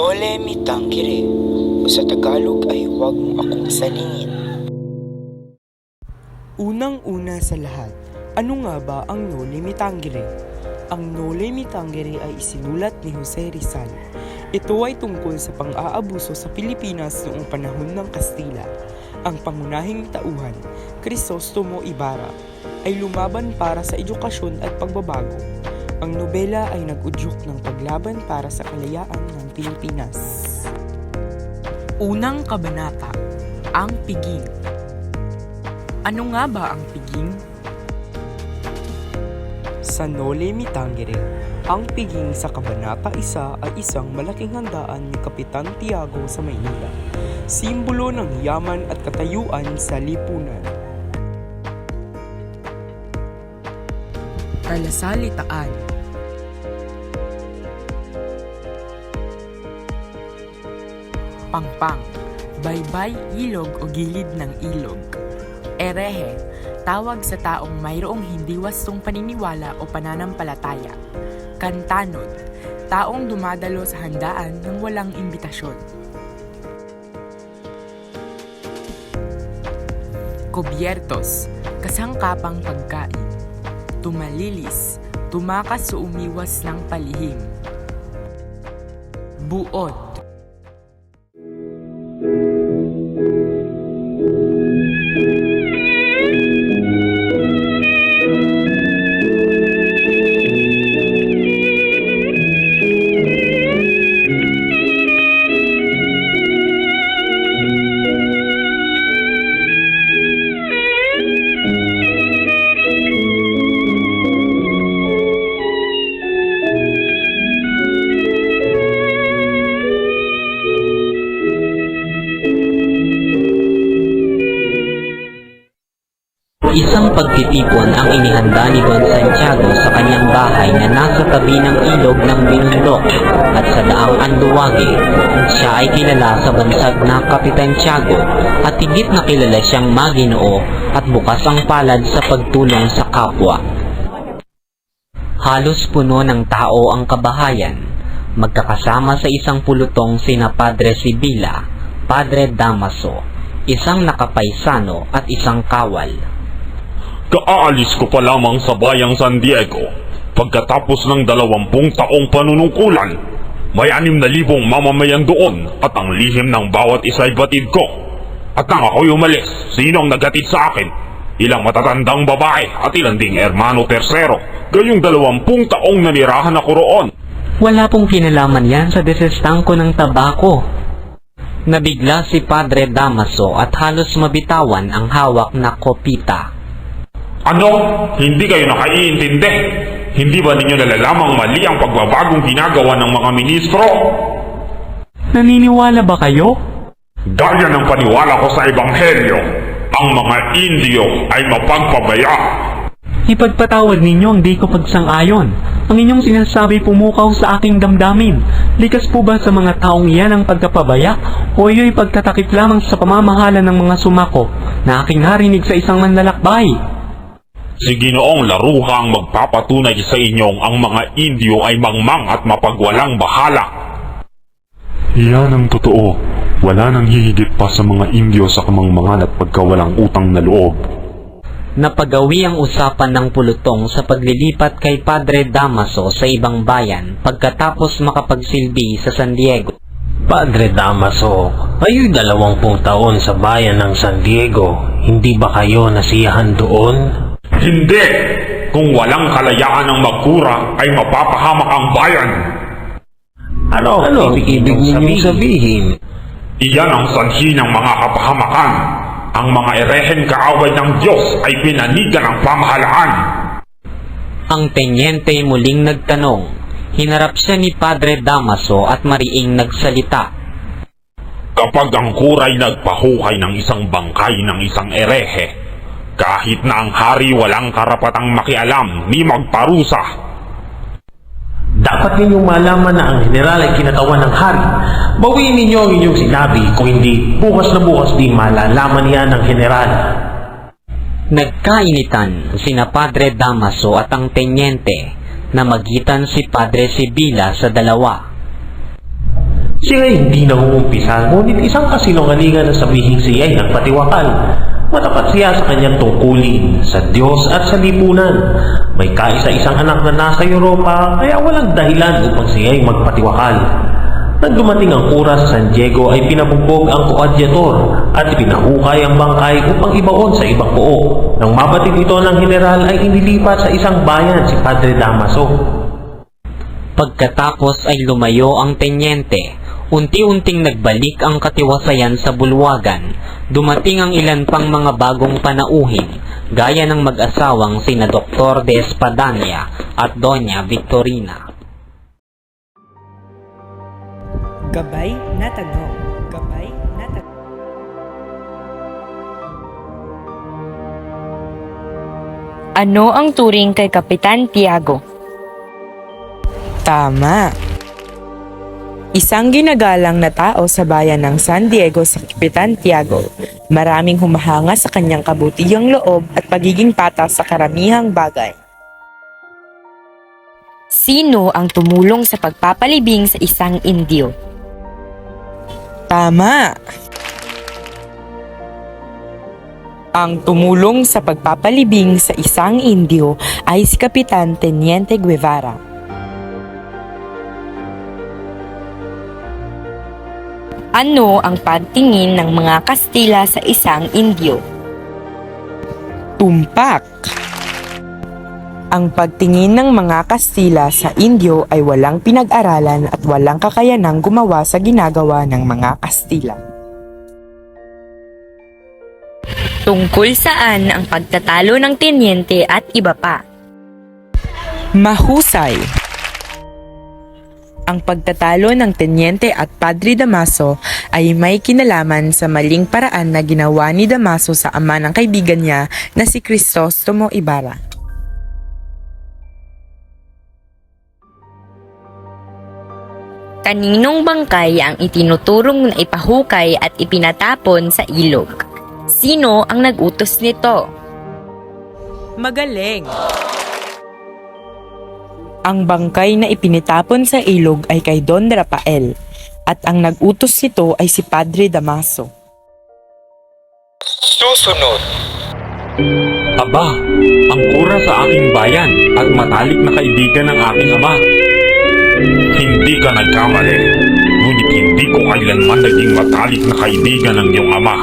Nole mi tangkire, o sa Tagalog ay huwag mo akong salingin. Unang-una sa lahat, ano nga ba ang Noli Me Tangere? Ang Noli Me Tangere ay isinulat ni Jose Rizal. Ito ay tungkol sa pang-aabuso sa Pilipinas noong panahon ng Kastila. Ang pangunahing tauhan, Crisostomo Ibarra, ay lumaban para sa edukasyon at pagbabago. Ang nobela ay nag-udyok ng paglaban para sa kalayaan ng Pilipinas. Unang kabanata, ang piging. Ano nga ba ang piging? Sa Noli Me Tangere, ang piging sa Kabanata 1 ay isang malaking handaan ni Kapitan Tiago sa Maynila, simbolo ng yaman at katayuan sa lipunan. Talasalitaan. Pangpang, baybay, ilog o gilid ng ilog. Erehe, tawag sa taong mayroong hindi wastong paniniwala o pananampalataya. Kantanod, taong dumadalo sa handaan ng walang imbitasyon. Kubyertos, kasangkapang pagkain. Tumalilis, tumakas o umiwas ng palihim. Buot, Isang pagtitipon ang inihanda ni Don Santiago sa kanyang bahay na nasa tabi ng ilog ng Binulok at sa daang Anduwage. Siya ay kilala sa bansag na Kapitan Tiago at higit na kilala siyang maginoo at bukas ang palad sa pagtulong sa kapwa. Halos puno ng tao ang kabahayan, magkakasama sa isang pulutong sina Padre Sibila, Padre Damaso, isang nakapaisano at isang kawal. Kaalis ko pa lamang sa bayang San Diego pagkatapos ng 20 taong panunungkulan. May 6,000 mamamayan doon at ang lihim ng bawat isa ay batid ko. At nang ako'y umalis, sino ang naghatid sa akin? Ilang matatandang babae at ilang ding hermano tersero, gayong 20 taong nanirahan ako roon. Wala pong kinalaman yan sa desestangko ng tabako. Nabigla si Padre Damaso at halos mabitawan ang hawak na kopita. Ano? Hindi kayo nakaiintindi? Hindi ba ninyo nalalamang mali ang pagbabagong ginagawa ng mga ministro? Naniniwala ba kayo? Gaya ng paniwala ko sa Ebanghelyo, ang mga Indio ay mapagpabaya. Ipagpatawad ninyo ang di ko pagsang-ayon. Ang inyong sinasabi pumukaw sa aking damdamin. Likas po ba sa mga taong iyan ang pagkapabaya? O iyo'y pagtatakip lamang sa pamamahala ng mga sumako na aking narinig sa isang manlalakbay? Si Ginoong Laruha ang magpapatunay sa inyong ang mga Indio ay mangmang at mapagwalang bahala. Iyan ang totoo. Wala nang hihigit pa sa mga Indio sa kamangmangan at pagkawalang utang na loob. Napagawi ang usapan ng pulutong sa paglilipat kay Padre Damaso sa ibang bayan pagkatapos makapagsilbi sa San Diego. Padre Damaso, kayo'y 20 taon sa bayan ng San Diego. Hindi ba kayo nasiyahan doon? Hindi! Kung walang kalayaan ng magkura ay mapapahamak ang bayan. Ano ibig ninyong sabihin? Iyan ang sanhi ng mga kapahamakan. Ang mga erehen kaaway ng Diyos ay pinanigan ng pamahalaan. Ang tenyente muling nagtanong. Hinarap siya ni Padre Damaso at mariing nagsalita. Kapag ang kuray nagpahuhay ng isang bangkay ng isang erehe, kahit na ang hari walang karapatang makialam ni magparusa. Dapat ninyong malaman na ang general ay kinatawan ng hari. Bawiin ninyo ang inyong sinabi, kung hindi, bukas na bukas di malalaman niya ng general. Nagkainitan sina Padre Damaso at ang tenyente na magitan si Padre Sibila sa dalawa. Siya ay hindi nangungumpisa, ngunit isang kasinungalingan na sabihin siya ay nagpatiwakal. Matapat siya sa kanyang tungkulin, sa Diyos at sa lipunan. May kaisa-isang anak na nasa Europa, kaya walang dahilan upang siya ay magpatiwakal. Nang dumating ang oras sa San Diego ay pinabugbog ang koadyator at pinahukay ang bangkay upang ibaon sa ibang buo. Nang mabatid ito ng general ay inilipat sa isang bayan si Padre Damaso. Pagkatapos ay lumayo ang tenyente. Unti-unting nagbalik ang katiwasayan sa bulwagan. Dumating ang ilan pang mga bagong panauhin, gaya ng mag-asawang sina Dr. de Espadanya at Doña Victorina. Gabay na tanong. Gabay na tanong. Ano ang turing kay Kapitan Tiago? Tama. Isang ginagalang na tao sa bayan ng San Diego sa Kapitan Tiago. Maraming humahanga sa kanyang kabutihang loob at pagiging patas sa karamihang bagay. Sino ang tumulong sa pagpapalibing sa isang Indio? Tama. Ang tumulong sa pagpapalibing sa isang Indio ay si Kapitan Teniente Guevara. Ano ang pagtingin ng mga Kastila sa isang Indio? Tumpak. Ang pagtingin ng mga Kastila sa Indio ay walang pinag-aralan at walang kakayanang gumawa sa ginagawa ng mga Kastila. Tungkol saan ang pagtatalo ng tenyente at iba pa? Mahusay. Ang pagtatalo ng Tenyente at Padre Damaso ay may kinalaman sa maling paraan na ginawa ni Damaso sa ama ng kaibigan niya na si Crisostomo Ibarra. Kaninong bangkay ang itinuturong na ipahukay at ipinatapon sa ilog? Sino ang nag-utos nito? Magaling! Ang bangkay na ipinitapon sa ilog ay kay Don Rafael at ang nag-utos nito ay si Padre Damaso. Susunod. Aba, ang kura sa aking bayan at matalik na kaibigan ng aking ama. Hindi ka nagkamali, ngunit hindi ko kailanman naging matalik na kaibigan ng iyong ama.